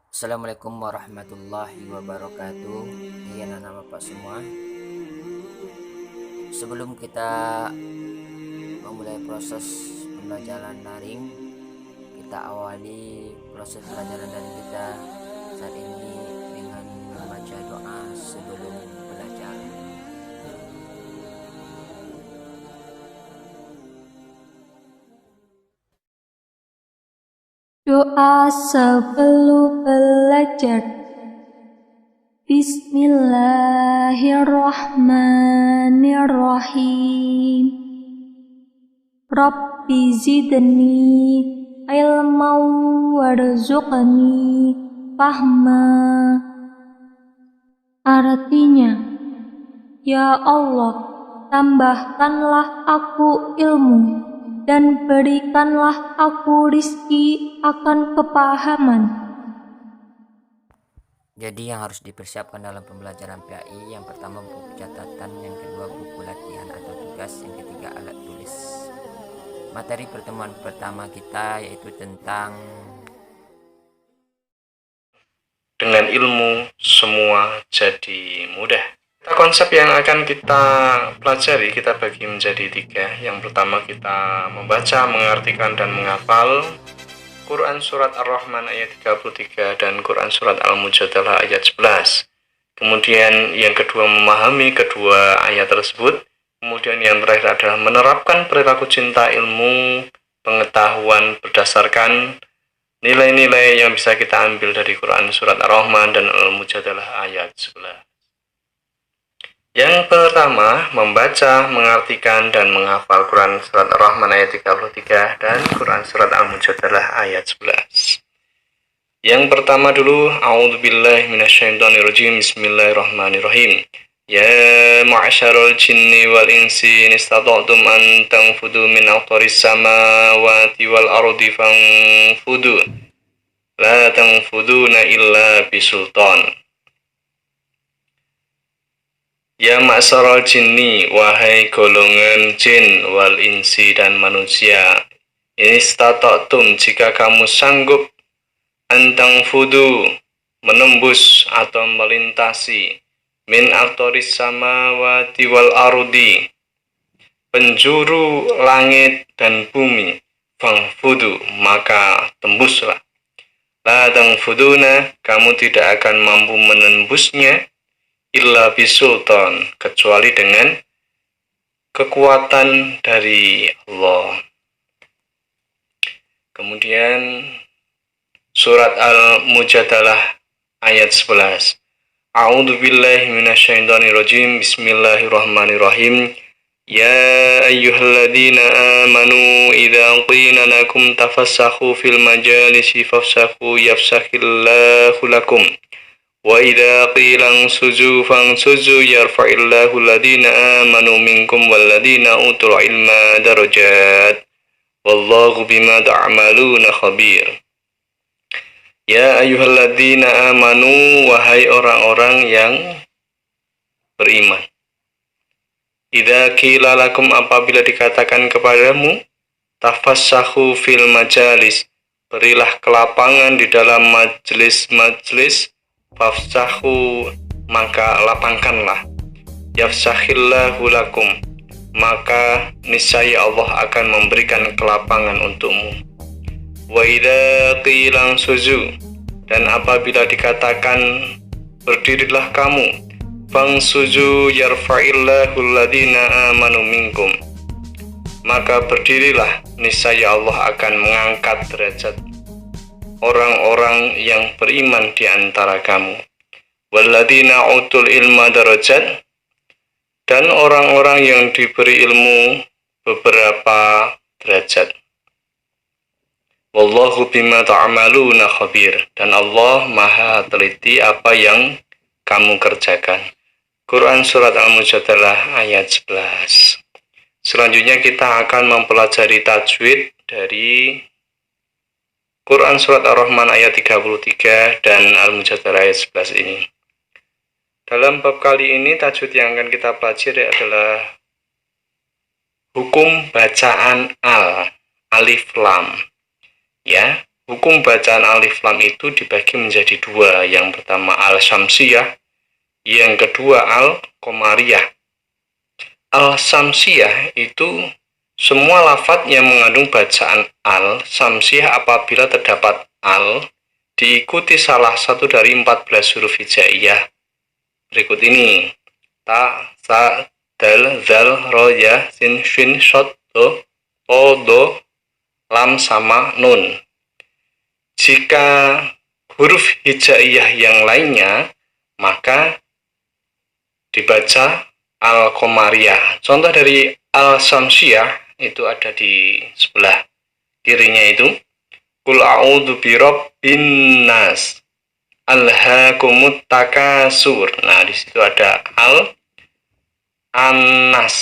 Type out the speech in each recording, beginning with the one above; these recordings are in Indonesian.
Assalamualaikum warahmatullahi wabarakatuh. Iya, anak bapak semua. Sebelum kita memulai proses pembelajaran daring, kita awali proses pembelajaran daring kita saat ini dengan membaca doa sebelum belajar. Doa sebelum belajar. Bismillahirrahmanirrahim. Rabbi zidni ilman warzuqni fahma. Artinya, ya Allah, tambahkanlah aku ilmu dan berikanlah aku rizki akan kepahaman. Jadi yang harus dipersiapkan dalam pembelajaran PAI, yang pertama buku catatan, yang kedua buku latihan atau tugas, yang ketiga alat tulis. Materi pertemuan pertama kita yaitu tentang dengan ilmu semua jadi mudah. Konsep yang akan kita pelajari kita bagi menjadi 3. Yang pertama kita membaca, mengartikan, dan menghafal Quran Surat Ar-Rahman ayat 33 dan Quran Surat Al-Mujadalah ayat 11. Kemudian yang kedua memahami kedua ayat tersebut. Kemudian yang terakhir adalah menerapkan perilaku cinta ilmu pengetahuan berdasarkan nilai-nilai yang bisa kita ambil dari Quran Surat Ar-Rahman dan Al-Mujadalah ayat 11. Yang pertama, membaca, mengartikan, dan menghafal Quran Surat Ar-Rahman ayat 33 dan Quran Surat Al-Mujadalah ayat 11. Yang pertama dulu, A'udzubillahi minasyaitonirrajim. Bismillahirrahmanirrahim. Ya ma'asyarul jinni wal insi in istata'tum an tanfudu min aqtaris samawati wal ardi fanfudu. La tanfuduna illa bisultan. Ya ma'asyarul jinni, wahai golongan jin, wal insi dan manusia. In istata'tum, jika kamu sanggup, antang fudu, menembus atau melintasi, min aqtaris samawati wal ardi, penjuru langit dan bumi, fangfudu, maka tembuslah. La tangfuduna, kamu tidak akan mampu menembusnya, illa bisultan, kecuali dengan kekuatan dari Allah. Kemudian Surat Al-Mujadalah ayat 11. A'udzubillahi minasyaitonirrajim. Bismillahirrahmanirrahim. Ya ayyuhalladzina amanu idza qila lakum tafassahu fil majalisi fafsahu yafsahillahu lakum. Wa idza qila ansuzu fansuzu yarfa'illahu alladzina amanu minkum walladzina utul ilma darajat. Wallahu bima ta'maluna khabir. Ya ayyuhalladzina amanu, wahai orang-orang yang beriman. Idza qila lakum, apabila dikatakan kepadamu, tafassahu fil majalis, berilah kelapangan di dalam majelis-majelis, fafsahu, maka lapangkanlah, yafsahillahu lakum, maka niscaya Allah akan memberikan kelapangan untukmu. Wa idza qila suzu, dan apabila dikatakan berdirilah kamu, fangsuzu yarfa'illahu alladhina amanu minkum, maka berdirilah, niscaya Allah akan mengangkat derajat orang-orang yang beriman di antara kamu. Walladzina utul ilma darajat, dan orang-orang yang diberi ilmu beberapa derajat. Wallahu bima ta'maluna khabir, dan Allah maha teliti apa yang kamu kerjakan. Quran Surat Al-Mujadalah ayat 11. Selanjutnya kita akan mempelajari tajwid dari Quran Surat Ar-Rahman ayat 33 dan Al-Mujadalah ayat 11 ini. Dalam bab kali ini tajwid yang akan kita pelajari adalah hukum bacaan alif lam. Ya, hukum bacaan alif lam itu dibagi menjadi dua. Yang pertama al-syamsiyah, yang kedua al-qamariyah. Al-syamsiyah itu semua lafadz yang mengandung bacaan al-syamsiyah apabila terdapat al diikuti salah satu dari 14 huruf hijaiyah berikut ini: ta, sa, dal, zal, ro, ya, sin, shin, shot, do, to, do, lam, sama nun. Jika huruf hijaiyah yang lainnya maka dibaca al-qamariyah. Contoh dari al-syamsiyah itu ada di sebelah kirinya itu. Qul a'udzu birabbin nas. Alhaakumut takasur. Nah, di situ ada an-nas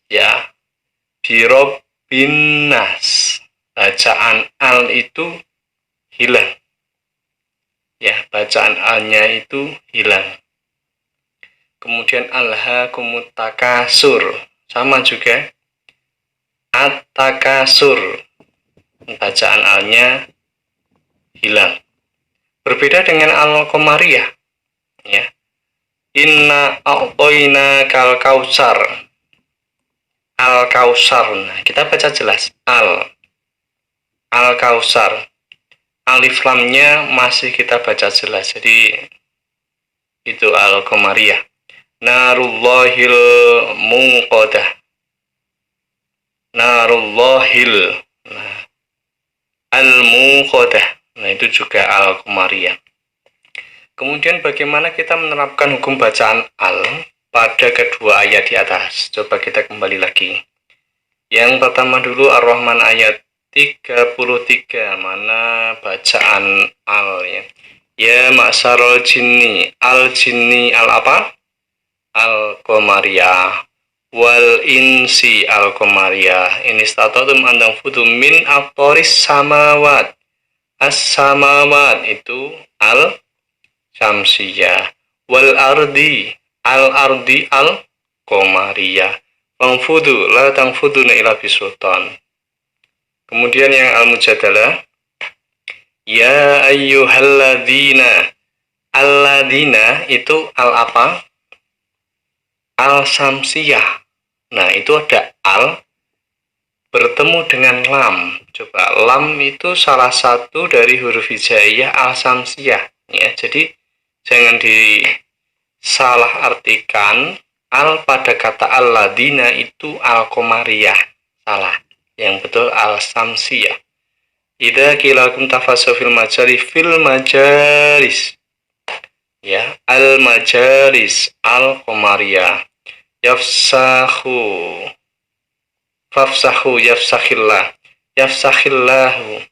ya. Birabbin nas. Bacaan al itu hilang. Ya, bacaan alnya itu hilang. Kemudian alhaakumut takasur. Sama juga at-takasur. Bacaan alnya hilang. Berbeda dengan al-qamariyah ya. Inna a'toina kal kausar. Al-kausar. Nah, kita baca jelas al-kausar. Alif lamnya masih kita baca jelas. Jadi itu al-qamariyah. Narullahil muqadah. Narullahil. Nah, al-muqadah. Nah, itu juga al-qamariyah. Kemudian bagaimana kita menerapkan hukum bacaan al pada kedua ayat di atas? Coba kita kembali lagi. Yang pertama dulu Ar-Rahman ayat 33, mana bacaan al ya. Ya ma'syarul jinni, al-jinni al apa? Al-qamariyah. Wal insi al-qamariyah. Ini statatum andang fudu min aqtaris samawat. As-samawat itu al-syamsiyah. Wal ardi al-ardi al-qamariyah. Fangfudu la tangfuduna ila bisultan. Kemudian yang al-mujadalah, ya ayyuhalladzina. Alladzina itu al apa? Al-syamsiyah. Nah, itu ada al bertemu dengan lam. Coba, lam itu salah satu dari huruf hijaiyah al-syamsiyah ya. Jadi jangan disalah artikan al pada kata alladzina itu al-qamariyah. Salah. Yang betul al-syamsiyah. Idza qilakum tafassahu fil majalis. Ya, al-majalis al-qamariyah. Yafsahu yafsakhillah. Yafsakhillahu.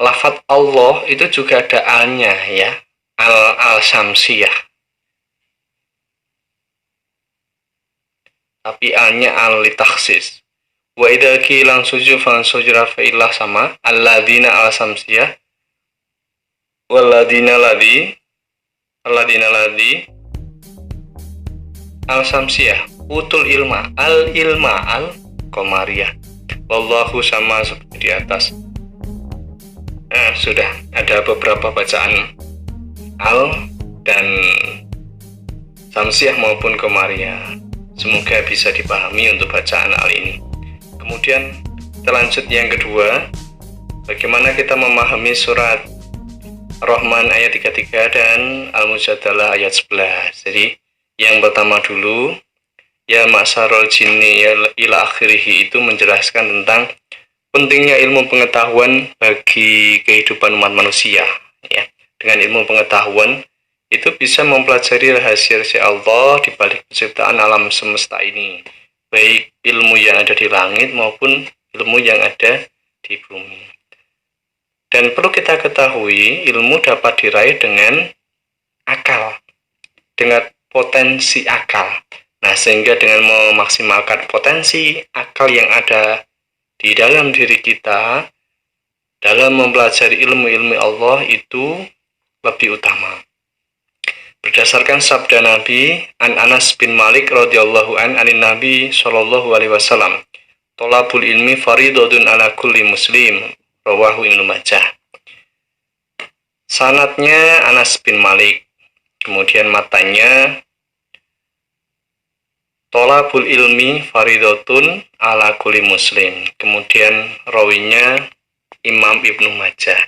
Lafaz Allah itu juga ada alnya ya. Al-syamsiyah. Tapi alnya al-litakhsis. Wa idza qila sujud fa sujra fa illah sama alladzina al-syamsiyah. Walladina ladzi al-syamsiyah utul ilma al-qamariyah. Wallahu sama seperti di atas. Nah, sudah ada beberapa bacaan al dan syamsiyah maupun qamariyah. Semoga bisa dipahami untuk bacaan al ini. Kemudian kita lanjut yang kedua, bagaimana kita memahami surat Rahman ayat 33 dan Al-Mujadalah ayat 11. Jadi yang pertama dulu, ya ma'syarul jinni ila akhirih, itu menjelaskan tentang pentingnya ilmu pengetahuan bagi kehidupan umat manusia ya. Dengan ilmu pengetahuan itu bisa mempelajari rahasia-rahasia Allah di balik penciptaan alam semesta ini, baik ilmu yang ada di langit maupun ilmu yang ada di bumi. Dan perlu kita ketahui, ilmu dapat diraih dengan akal, dengan potensi akal. Nah, sehingga dengan memaksimalkan potensi akal yang ada di dalam diri kita, dalam mempelajari ilmu-ilmu Allah itu lebih utama. Berdasarkan sabda Nabi an Anas bin Malik radhiyallahu anin Nabi sallallahu alaihi wasallam, "Thalabul ilmi fariidhatun ala kulli muslim." Rawahu Ibnu Majah. Sanadnya Anas bin Malik. Kemudian matanya, "Thalabul ilmi fariidhatun ala kulli muslim." Kemudian rawinya Imam Ibnu Majah.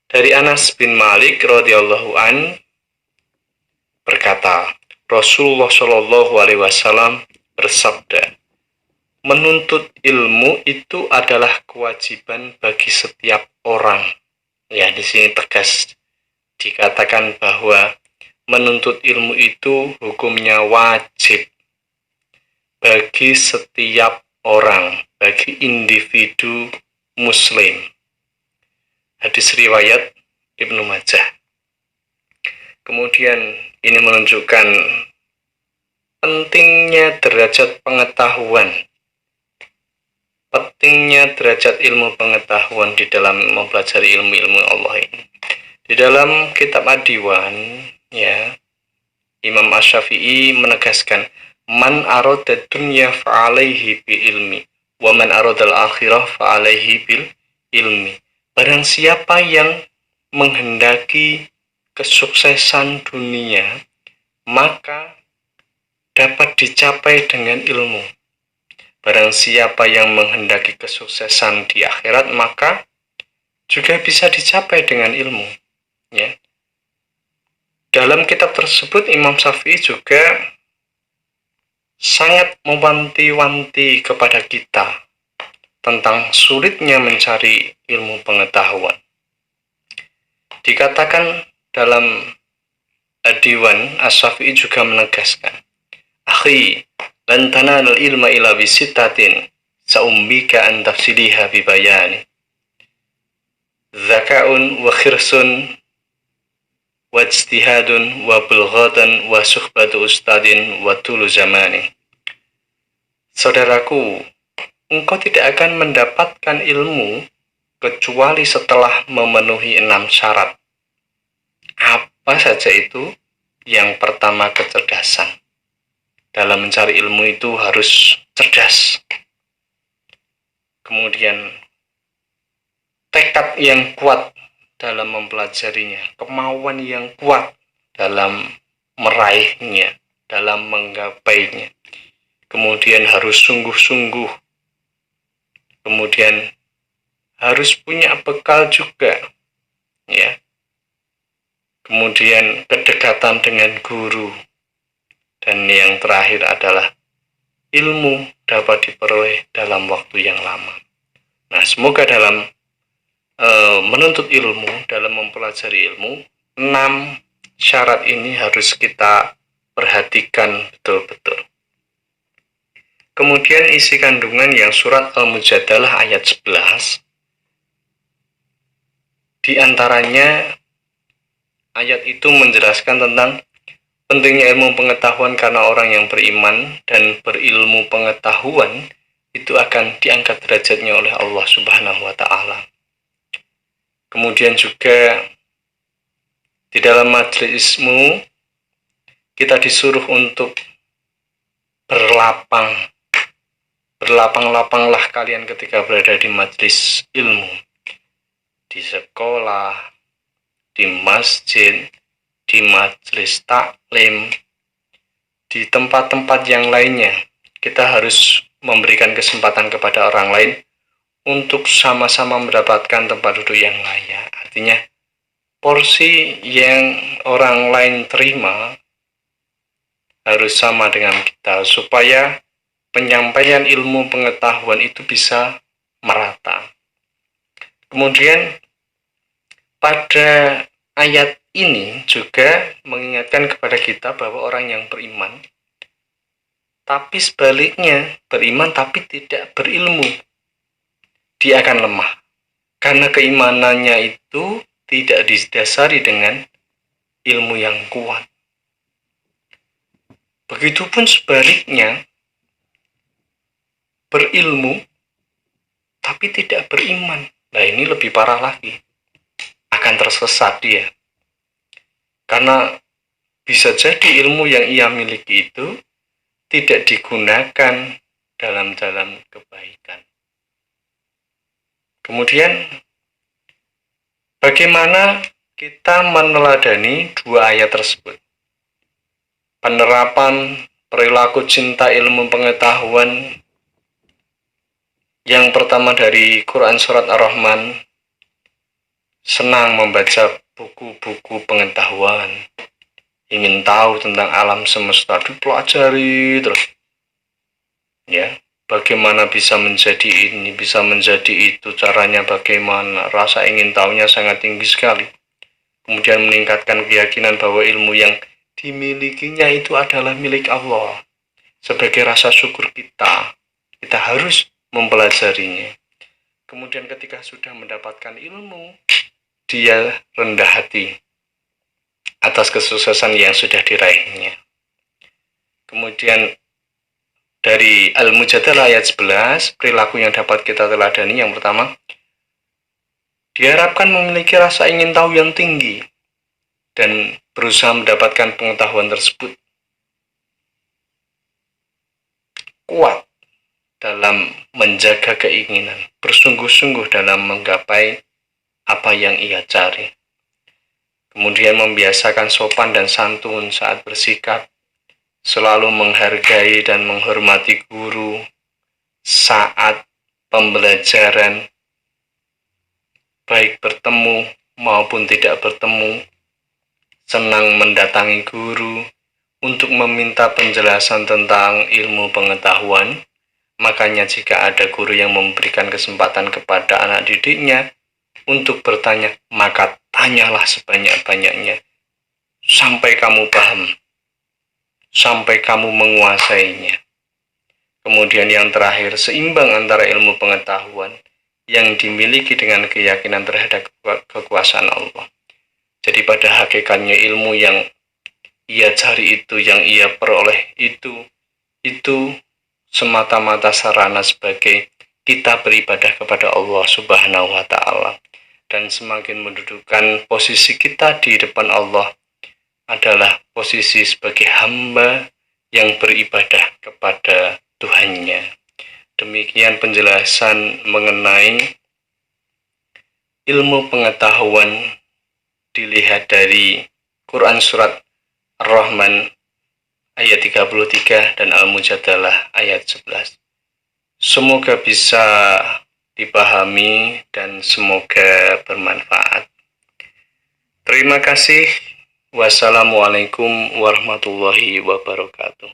Dari Anas bin Malik radhiyallahu an berkata, Rasulullah Shallallahu alaihi wasallam bersabda, menuntut ilmu itu adalah kewajiban bagi setiap orang. Ya, di sini tegas dikatakan bahwa menuntut ilmu itu hukumnya wajib bagi setiap orang, bagi individu muslim. Hadis riwayat Ibnu Majah. Kemudian ini menunjukkan pentingnya derajat pengetahuan, pentingnya derajat ilmu pengetahuan di dalam mempelajari ilmu-ilmu Allah ini. Di dalam kitab Ad-Diwan, ya, Imam Asy-Syafi'i menegaskan, man arada dunya fa'alaihi bi ilmi, wa man arada al-akhirah fa'alaihi bil ilmi. Barang siapa yang menghendaki kesuksesan dunia, maka dapat dicapai dengan ilmu. Barang siapa yang menghendaki kesuksesan di akhirat, maka juga bisa dicapai dengan ilmu. Ya. Dalam kitab tersebut, Imam Syafi'i juga sangat mewanti-wanti kepada kita tentang sulitnya mencari ilmu pengetahuan. Dikatakan dalam Ad-Diwan, Asy-Syafi'i juga menegaskan, akhi, lan tanalul ilma illa bisittatin, sa'umbika an tafsiliha bibayani. Zaka'un wa khirsun wa ijtihadun wa bulghatan wa suhbatu ustadin wa tulu zamani. Saudaraku, engkau tidak akan mendapatkan ilmu kecuali setelah memenuhi 6 syarat. Apa saja itu? Yang pertama, kecerdasan. Dalam mencari ilmu itu harus cerdas. Kemudian tekad yang kuat dalam mempelajarinya, kemauan yang kuat dalam meraihnya, dalam menggapainya. Kemudian harus sungguh-sungguh. Kemudian harus punya bekal juga, ya. Kemudian kedekatan dengan guru. Dan yang terakhir adalah ilmu dapat diperoleh dalam waktu yang lama. Nah, semoga dalam menuntut ilmu, dalam mempelajari ilmu, 6 syarat ini harus kita perhatikan betul-betul. Kemudian isi kandungan yang surat Al-Mujadalah ayat 11, di antaranya ayat itu menjelaskan tentang pentingnya ilmu pengetahuan karena orang yang beriman dan berilmu pengetahuan itu akan diangkat derajatnya oleh Allah Subhanahu wa Ta'ala. Kemudian juga di dalam majelismu kita disuruh untuk berlapang-lapanglah kalian ketika berada di majelis ilmu, di sekolah, di masjid, di majelis taklim, di tempat-tempat yang lainnya. Kita harus memberikan kesempatan kepada orang lain untuk sama-sama mendapatkan tempat duduk yang layak. Artinya, porsi yang orang lain terima harus sama dengan kita, supaya penyampaian ilmu pengetahuan itu bisa merata. Kemudian, pada ayat ini juga mengingatkan kepada kita bahwa orang yang beriman, tapi sebaliknya beriman tapi tidak berilmu, dia akan lemah. Karena keimanannya itu tidak didasari dengan ilmu yang kuat. Begitupun sebaliknya, berilmu tapi tidak beriman. Nah, ini lebih parah lagi. Akan tersesat dia. Karena bisa jadi ilmu yang ia miliki itu tidak digunakan dalam jalan kebaikan. Kemudian, bagaimana kita meneladani dua ayat tersebut? Penerapan perilaku cinta ilmu pengetahuan yang pertama dari Quran Surat Ar-Rahman, senang membaca buku-buku pengetahuan, ingin tahu tentang alam semesta, dipelajari terus. Ya, bagaimana bisa menjadi ini, bisa menjadi itu, caranya bagaimana, rasa ingin tahunya sangat tinggi sekali. Kemudian meningkatkan keyakinan bahwa ilmu yang dimilikinya itu adalah milik Allah. Sebagai rasa syukur kita harus mempelajarinya. Kemudian ketika sudah mendapatkan ilmu, dia rendah hati atas kesuksesan yang sudah diraihnya. Kemudian dari Al-Mujadalah ayat 11, perilaku yang dapat kita teladani yang pertama, diharapkan memiliki rasa ingin tahu yang tinggi dan berusaha mendapatkan pengetahuan tersebut. Kuat dalam menjaga keinginan, bersungguh-sungguh dalam menggapai apa yang ia cari. Kemudian membiasakan sopan dan santun saat bersikap, selalu menghargai dan menghormati guru saat pembelajaran, baik bertemu maupun tidak bertemu, senang mendatangi guru untuk meminta penjelasan tentang ilmu pengetahuan. Makanya jika ada guru yang memberikan kesempatan kepada anak didiknya untuk bertanya, maka tanyalah sebanyak-banyaknya sampai kamu paham, sampai kamu menguasainya. Kemudian yang terakhir, seimbang antara ilmu pengetahuan yang dimiliki dengan keyakinan terhadap kekuasaan Allah. Jadi pada hakikatnya ilmu yang ia cari itu, yang ia peroleh itu semata-mata sarana sebagai kita beribadah kepada Allah Subhanahu wa Ta'ala, dan semakin mendudukan posisi kita di depan Allah adalah posisi sebagai hamba yang beribadah kepada Tuhannya. Demikian penjelasan mengenai ilmu pengetahuan dilihat dari Quran Surat Ar-Rahman ayat 33 dan Al-Mujadalah ayat 11. Semoga bisa dipahami dan semoga bermanfaat. Terima kasih. Wassalamualaikum warahmatullahi wabarakatuh.